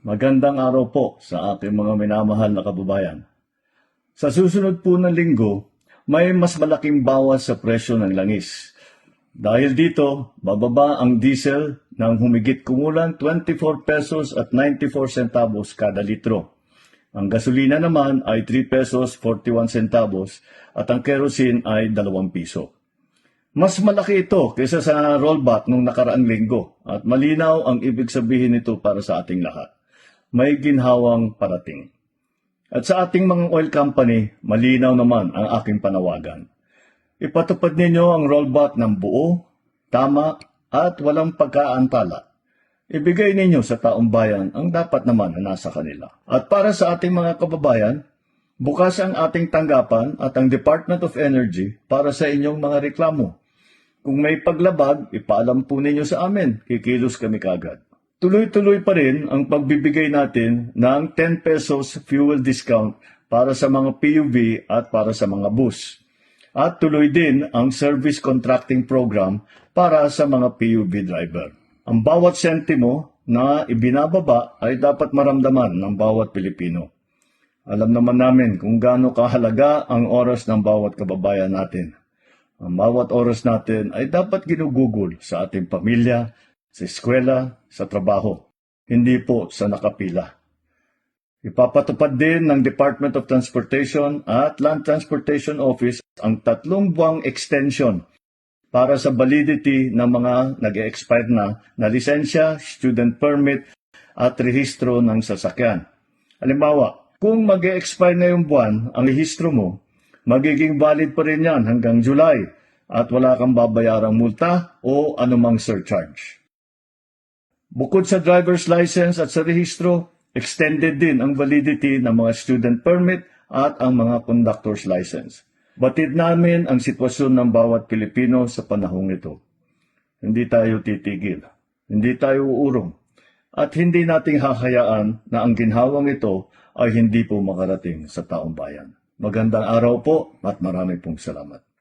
Magandang araw po sa ating mga minamahal na kababayan. Sa susunod po na linggo, may mas malaking bawas sa presyo ng langis. Dahil dito, bababa ang diesel ng humigit kumulang 24 pesos at 94 centavos kada litro. Ang gasolina naman ay 3 pesos 41 centavos at ang kerosene ay 2 piso. Mas malaki ito kaysa sa rollback nung nakaraang linggo at malinaw ang ibig sabihin nito para sa ating lahat. May ginhawang parating. At sa ating mga oil company, malinaw naman ang aking panawagan. Ipatupad ninyo ang rollback ng buo, tama at walang pagkaantala. Ibigay ninyo sa taong bayan ang dapat naman na nasa kanila. At para sa ating mga kababayan, bukas ang ating tanggapan at ang Department of Energy para sa inyong mga reklamo. Kung may paglabag, ipaalam po ninyo sa amin. Kikilos kami kagad. Tuloy-tuloy pa rin ang pagbibigay natin ng 10 pesos fuel discount para sa mga PUV at para sa mga bus. At tuloy din ang service contracting program para sa mga PUV driver. Ang bawat sentimo na ibinababa ay dapat maramdaman ng bawat Pilipino. Alam naman namin kung gaano kahalaga ang oras ng bawat kababayan natin. Ang bawat oras natin ay dapat ginugugol sa ating pamilya, sa eskwela, sa trabaho, hindi po sa nakapila. Ipapatupad din ng Department of Transportation at Land Transportation Office ang 3 buwang extension para sa validity ng mga nag-expire na lisensya, student permit at rehistro ng sasakyan. Halimbawa, kung mag-expire na yung buwan ang rehistro mo, magiging valid pa rin yan hanggang July at wala kang babayarang multa o anumang surcharge. Bukod sa driver's license at sa rehistro, extended din ang validity ng mga student permit at ang mga conductor's license. Batid namin ang sitwasyon ng bawat Pilipino sa panahong ito. Hindi tayo titigil, hindi tayo uurong, at hindi nating hahayaan na ang ginhawang ito ay hindi po makarating sa taong bayan. Magandang araw po at marami pong salamat.